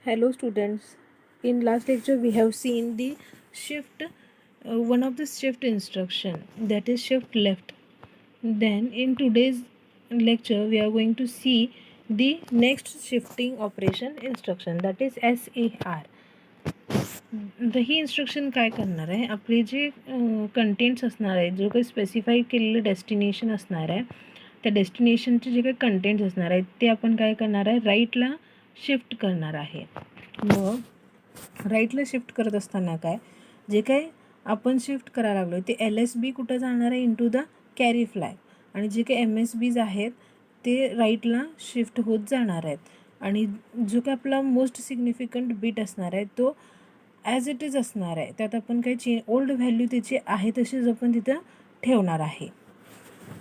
Hello students. In last lecture we have seen the shift, one of the shift instruction, that is shift left. Then in today's lecture we are going to see the next shifting operation instruction, that is SAR. He instruction काय करणार आहे, आपले जे contents असणार आहे, जो काही specify केलेलं डेस्टिनेशन असणार आहे, त्या डेस्टिनेशनचे जे काही कंटेंट्स असणार आहेत ते आपण काय करणार आहे, राईटला शिफ्ट करणार आहे. मग राईटला शिफ्ट करत असताना काय, जे काही आपण शिफ्ट करायला लागलो ते LSB कुठं जाणार आहे, इंटू द कॅरी फ्लॅग, आणि जे काही MSBज आहेत ते राईटला शिफ्ट होत जाणार आहेत. आणि जो काही आपला मोस्ट सिग्निफिकंट बीट असणार आहे तो ॲज इट इज असणार आहे, त्यात आपण काही ओल्ड व्हॅल्यू त्याची आहे तशीच आपण तिथं ठेवणार आहे.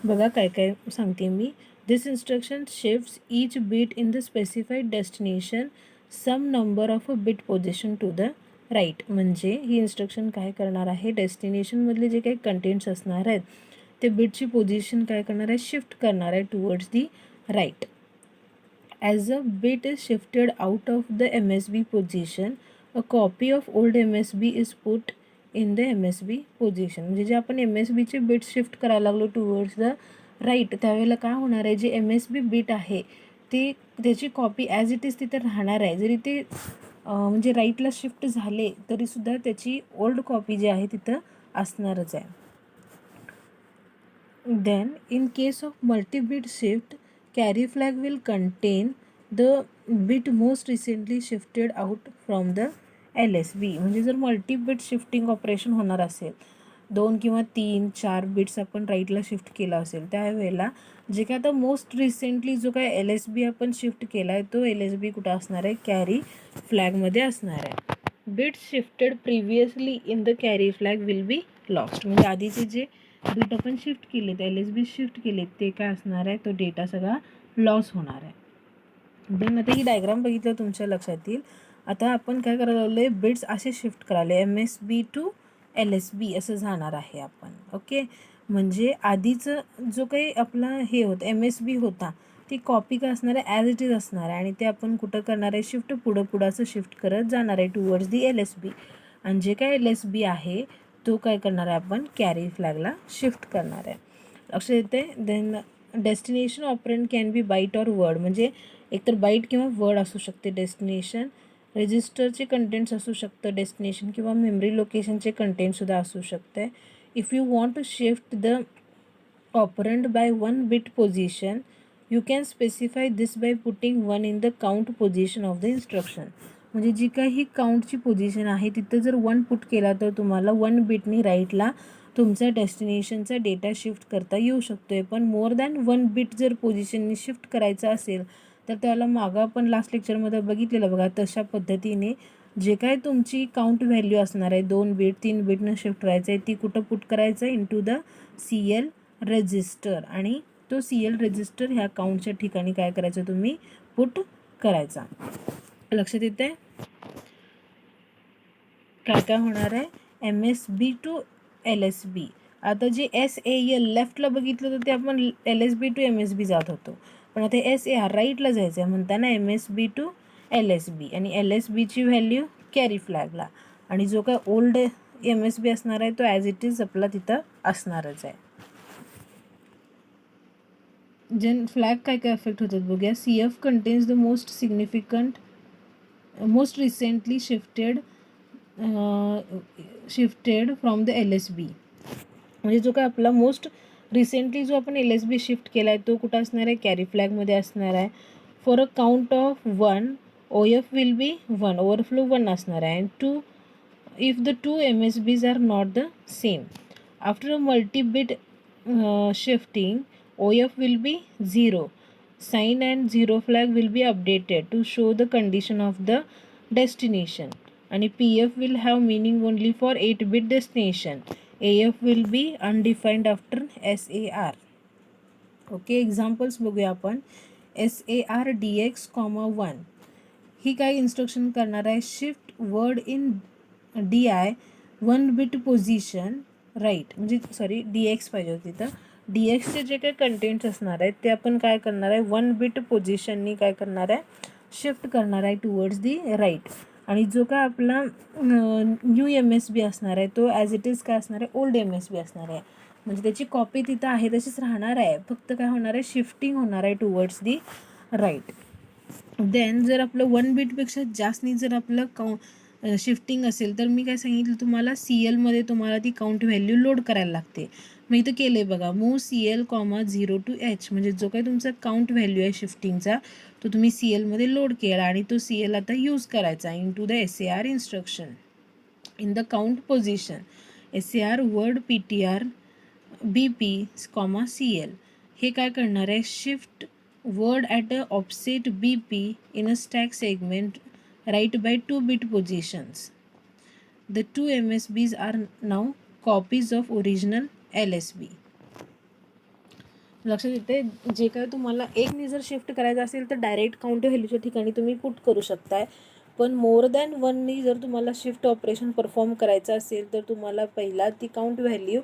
बघा काय काय सांगते मी. This instruction shifts each bit in the specified destination some number of a bit position to the right. म्हणजे ही इन्स्ट्रक्शन काय करणार आहे, डेस्टिनेशनमधले जे काही कंटेंट्स असणार आहेत ते बीटची पोझिशन काय करणार आहे, शिफ्ट करणार आहे towards the right. As a bit is shifted out of the MSB position, a copy of old MSB is put in the MSB position. म्हणजे जे आपण MSBचे बीट शिफ्ट करायला लागलो टुवर्ड्स द राईट, त्यावेळेला काय होणार आहे, जे MSB बीट आहे ते त्याची कॉपी ॲज इट इज तिथं राहणार आहे. जरी ते म्हणजे राईटला शिफ्ट झाले तरीसुद्धा त्याची ओल्ड कॉपी जी आहे तिथं असणारच आहे. Then in case of multi bit shift, carry flag will contain the bit most recently shifted out from the LSB. म्हणजे जर मल्टी बीट शिफ्टिंग ऑपरेशन होणार असेल, 2 किंवा 3, 4 बिट्स आपण राईटला शिफ्ट केला असेल, त्यावेळेला जे काय आता मोस्ट रिसेंटली जो काय LSB आपण शिफ्ट केला आहे तो LSB कुठं असणार आहे, कॅरी फ्लॅगमध्ये असणार आहे. Bits shifted previously in the carry flag will be lost. म्हणजे आधीचे जे बीट आपण शिफ्ट केलेत, LSB शिफ्ट केलेत, ते काय असणार आहे, तो डेटा सगळा लॉस होणार आहे. देन आता ही डायग्राम बघितलं तुमच्या लक्षात येईल. आता आपण काय करायला लागलो आहे, बिट्स असे शिफ्ट करायला, MSB टू LSB असं जाणार आहे आपण. ओके, म्हणजे आधीचं जो काही आपला हे होतं MSB होता ती कॉपी काय असणार आहे, ॲज इट इज असणार आहे, आणि ते आपण कुठं करणार आहे, शिफ्ट पुढं असं शिफ्ट करत जाणार आहे टुवर्ड्स दी LSB. आणि जे काय LSB आहे तो काय करणार आहे, आपण कॅरी फ्लॅगला शिफ्ट करणार आहे. लक्षात येते. Then destination operand can be byte or word. म्हणजे एकतर बाईट किंवा वर्ड असू शकते डेस्टिनेशन. रजिस्टरचे कंटेंट्स असू शकतं डेस्टिनेशन, किंवा मेमरी लोकेशनचे कंटेंटसुद्धा असू शकते. If you want to shift the operand by 1 bit position, you can specify this by putting 1 in the count position of the instruction. म्हणजे जी काही काउंटची पोझिशन आहे तिथं जर 1 पुट केला तर तुम्हाला 1 बीटनी राईटला तुमच्या डेस्टिनेशनचा डेटा शिफ्ट करता येऊ शकतो आहे. पण मोर दॅन 1 बीट जर पोझिशननी शिफ्ट करायचं असेल तर त्याला मागं आपण लास्ट लेक्चरमध्ये बघितलेलं बघा, तशा पद्धतीने जे काय तुमची काउंट व्हॅल्यू असणार आहे, 2 बीट 3 बीटनं शिफ्ट करायचं आहे, ती कुठं पुट करायचं आहे, इंटू द CL रजिस्टर. आणि तो CL रजिस्टर ह्या काउंटच्या ठिकाणी काय करायचं, तुम्ही पुट करायचा. लक्षात येते काय काय होणार आहे, MSB टू LSB. आता जे SAL लेफ्टला बघितलं तर ते आपण LSB टू MSB जात होतो, पण आता SAR राईटला जायचं आहे म्हणताना MSB टू LSB, आणि LSBची व्हॅल्यू कॅरी फ्लॅगला, आणि जो काय ओल्ड MSB असणार आहे तो ॲज इट इज आपला तिथं असणारच आहे. जेन फ्लॅग काय काय अफेक्ट होतात बघूया. CF contains the most significant most recently shifted from the LSB. म्हणजे जो काय आपला मोस्ट रिसेंटली जो आपण LSB शिफ्ट केला आहे तो कुठं असणार आहे, कॅरी फ्लॅगमध्ये असणार आहे. For a count of 1, OF will be 1, overflow 1 असणार आहे. And 2 if the 2 MSBs are not the same. After a multi bit shifting, OF will be 0. Sign and 0 flag will be updated to show the condition of the destination. And PF will have meaning only for 8-bit destination. AF will be undefined after SAR. Okay, examples बघूया आपण. SAR DX, 1 ही काय instruction करणार आहे, shift word in DI 1 bit position right. म्हणजे sorry DX पाहिजे होती, तर DXचे जे काही कंटेंट्स असणार आहेत ते आपण काय करणार आहे, 1 बीट पोझिशननी काय करणार आहे, शिफ्ट करणार आहे टुवर्ड्स दी राईट. आणि जो काय आपला न्यू MSB असणार आहे तो ॲज इट इज काय असणार आहे, ओल्ड MSB असणार आहे. म्हणजे त्याची कॉपी तिथं आहे तशीच राहणार आहे, फक्त काय होणार आहे, शिफ्टिंग होणार आहे टुवर्ड्स दी राईट. देन जर आपलं 1 बीटपेक्षा जास्तनी जर आपलं शिफ्टिंग असेल तर मी काय सांगितलं तुम्हाला, CLमध्ये तुम्हाला ती काउंट व्हॅल्यू लोड करायला लागते. मग इथं केलं आहे बघा, मूव CL, 0 to H, म्हणजे जो काही तुमचा काउंट व्हॅल्यू आहे शिफ्टिंगचा तो तुम्ही CLमध्ये लोड केला आणि तो CL आता यूज करायचा into the SAR instruction in the count position. SAR word PTR BP, CL हे काय करणार आहे, shift word at a offset BP in a stack segment right by 2 bit positions. The two MSBs are now copies of original LSB. लक्षात येते, जे काय तुम्हाला एकनी जर शिफ्ट करायचं असेल तर डायरेक्ट काउंट व्हॅल्यूच्या ठिकाणी तुम्ही पुट करू शकताय, पण मोर दॅन वननी जर तुम्हाला शिफ्ट ऑपरेशन परफॉर्म करायचं असेल तर तुम्हाला पहिला ती काउंट व्हॅल्यू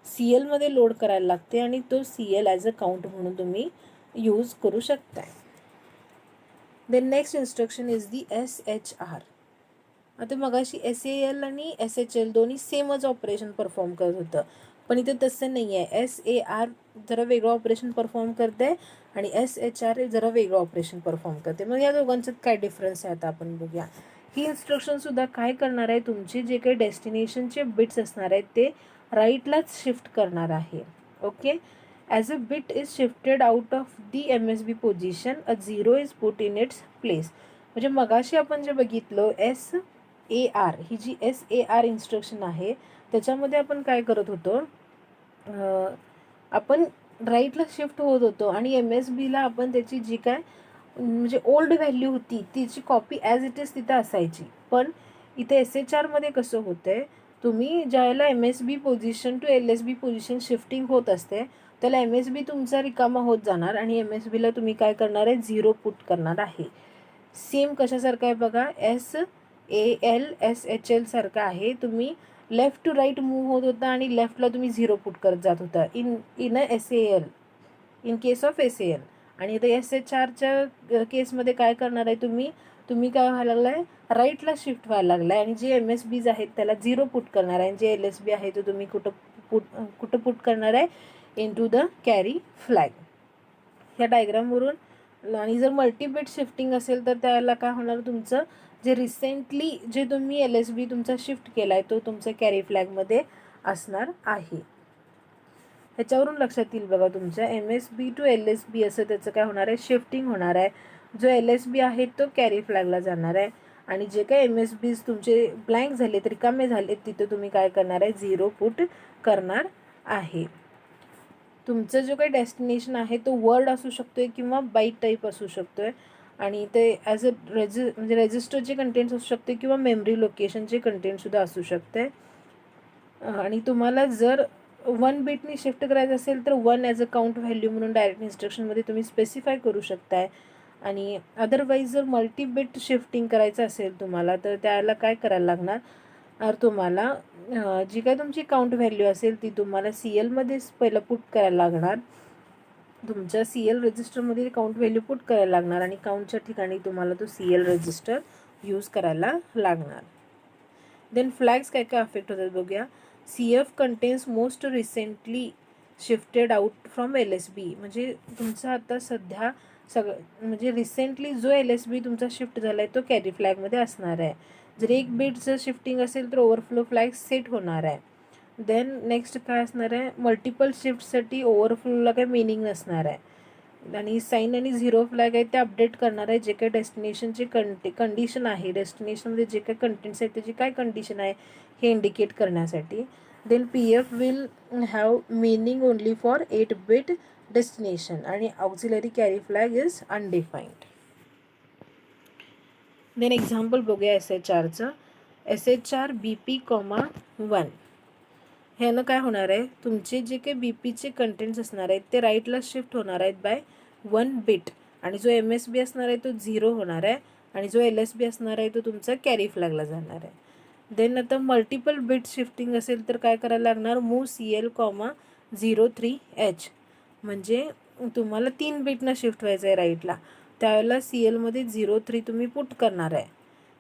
CLमध्ये लोड करायला लागते आणि तो CL ॲज अ काउंट म्हणून तुम्ही यूज करू शकताय. Then next instruction is the SHR. आता मगाशी SAL आणि SHL दोन्ही सेमच ऑपरेशन परफॉर्म करत होतं, पण इथे तसं नाही आहे. SAR जरा वेगळं ऑपरेशन परफॉर्म करते आणि SHR जरा वेगळं ऑपरेशन परफॉर्म करते. मग या दोघांच्यात काय डिफरन्स आहे आता आपण बघूया. ही इन्स्ट्रक्शनसुद्धा काय करणार आहे, तुमचे जे काही डेस्टिनेशनचे बिट्स असणार आहेत ते राईटलाच शिफ्ट करणार आहे. Okay. As a bit is shifted out of the MSB position, a 0 is put in its place. म्हणजे मगाशी आपण जे बघितलं SAR, ही जी SAR इन्स्ट्रक्शन आहे त्याच्यामध्ये आपण काय करत होतो, आपण राईटला शिफ्ट होत होतो आणि MSBला आपण त्याची जी काय म्हणजे ओल्ड व्हॅल्यू होती तिची कॉपी ॲज इट इज तिथं असायची. पण इथे SHRमध्ये कसं होतं आहे, तुम्ही ज्यावेळेला MSB position to LSB position shifting होत असते त्याला MSB तुमचा रिकामा होत जाणार आणि MSBला तुम्ही काय करणार आहे, 0 पुट करणार आहे. सेम कशासारखं आहे बघा, SAL SHL सारखं आहे. तुम्ही लेफ्ट टू राईट मूव्ह होत होता आणि लेफ्टला तुम्ही 0 पुट करत जात होता in SAL, in case of SAL. आणि आता SHRच्या केसमध्ये काय करणार आहे, तुम्ही काय व्हायला लागलं आहे, राईटला शिफ्ट व्हायला लागला आहे आणि जे MSBज आहेत त्याला 0 पुट करणार आहे आणि जे LSB आहे तो तुम्ही कुठं पुट करणार आहे, into the carry flag. ह्या डायग्रामवरून. आणि जर मल्टीबिट शिफ्टिंग असेल तर त्याला काय होणार, तुमचं जे रिसेंटली जे तुम्ही LSB तुमचा शिफ्ट केला आहे तो तुमच्या कॅरी फ्लॅगमध्ये असणार आहे. ह्याच्यावरून लक्षात येईल बघा, तुमच्या MSB टू LSB असं त्याचं काय होणार आहे, शिफ्टिंग होणार आहे. जो LSB आहे तो कॅरी फ्लॅगला जाणार आहे आणि जे काही MSBज तुमचे ब्लँक झाले रिकामे झाले तिथे तुम्ही काय करणार आहे, 0 पुट करणार आहे. तुमचं जो काही डेस्टिनेशन आहे तो वर्ड असू शकतो आहे किंवा बाईट टाईप असू शकतो आहे आणि ते ॲज अ म्हणजे रेजिस्टरचे कंटेंट्स असू शकते किंवा मेमरी लोकेशनचे कंटेंटसुद्धा असू शकते. आणि तुम्हाला जर 1 बीटनी शिफ्ट करायचं असेल तर 1 ॲज अ काउंट व्हॅल्यू म्हणून डायरेक्ट इन्स्ट्रक्शनमध्ये तुम्ही स्पेसिफाय करू शकताय. आणि अदरवाईज जर मल्टी बीट शिफ्टिंग करायचं असेल तुम्हाला तर त्याला काय करायला लागणार, तुम्हाला जी काय तुमची काउंट व्हॅल्यू असेल ती तुम्हाला CLमध्येच पहिलं पुट करायला लागणार. तुमच्या CL रजिस्टरमध्ये काउंट व्हॅल्यू पुट करायला लागणार आणि काउंटच्या ठिकाणी तुम्हाला तो CL रजिस्टर यूज करायला लागणार. देन फ्लॅग्स काय काय अफेक्ट होतात बघूया. CF contains most recently shifted out from LSB, म्हणजे तुमचा आता सध्या म्हणजे रिसेंटली जो LSB तुमचा शिफ्ट झाला आहे तो कॅरी फ्लॅगमध्ये असणार आहे. जर एक बीटचं शिफ्टिंग असेल तर ओव्हरफ्लो फ्लॅग सेट होणार आहे. देन नेक्स्ट काय असणार आहे, मल्टिपल शिफ्टसाठी ओव्हरफ्लोला काही मिनिंग नसणार आहे आणि साईन आणि 0 फ्लॅग आहे ते अपडेट करणार आहे जे काही डेस्टिनेशनचे कंडिशन आहे, डेस्टिनेशनमध्ये जे काही कंटेंट्स आहेत त्याची काय कंडिशन आहे हे इंडिकेट करण्यासाठी. Then PF will have meaning only for 8 bit destination आणि auxiliary carry flag is undefined. Then example बघूया SHRचं. SHR BP, 1 ह्यानं काय होणार आहे, तुमचे जे काही BPचे कंटेंट्स असणार आहेत ते राईटला शिफ्ट होणार आहेत बाय 1 बीट आणि जो MSB असणार आहे तो 0 होणार आहे आणि जो LSB असणार आहे तो तुमचा कॅरी फ्लॅगला जाणार आहे. देन आता मल्टिपल बीट शिफ्टिंग असेल तर काय करायला लागणार, मूव CL, 03H, म्हणजे तुम्हाला 3 बीटनं शिफ्ट व्हायचं आहे राईटला. त्याला CLमध्ये 03 तुम्ही पुट करणार आहे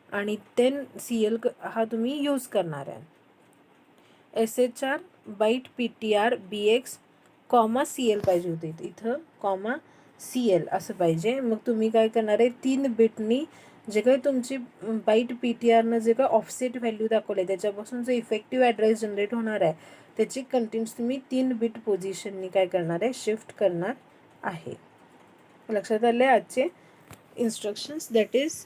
आणि 10 CL हा तुम्ही यूज करणार आहे. SHR byte PTR BX comma CL पाहिजे होते, इथं कॉमा CL असं पाहिजे. मग तुम्ही काय करणार आहे, 3 बिटनी जे काही तुमची बाईट PTRनं जे काही ऑफसेट व्हॅल्यू दाखवले त्याच्यापासून जो इफेक्टिव्ह ॲड्रेस जनरेट होणार आहे त्याची कंटेंट्स तुम्ही 3 बिट पोझिशननी काय करणार आहे, शिफ्ट करणार आहे. लक्षात आले आजचे इन्स्ट्रक्शन्स. दॅट इज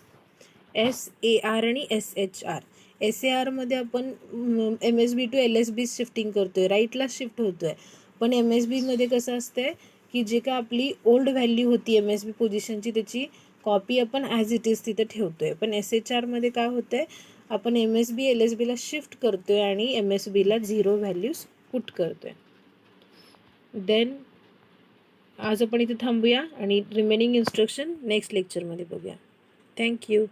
SAR आणि SHR. SARमध्ये आपण MSB टू LSB शिफ्टिंग करतोय, राईटला शिफ्ट होतोय. पण MSBमध्ये कसं असतंय की जे का आपली ओल्ड व्हॅल्यू होती MSB पोझिशनची त्याची कॉपी आपण ॲज इट इज तिथं ठेवतोय. पण SHRमध्ये काय होतंय, आपण MSB LSBला शिफ्ट करतोय आणि MSBला 0 व्हॅल्यूज पुट करतोय. देन आज आपण इथे थांबूया आणि रिमेनिंग इन्स्ट्रक्शन नेक्स्ट लेक्चरमध्ये बघूया. थँक्यू.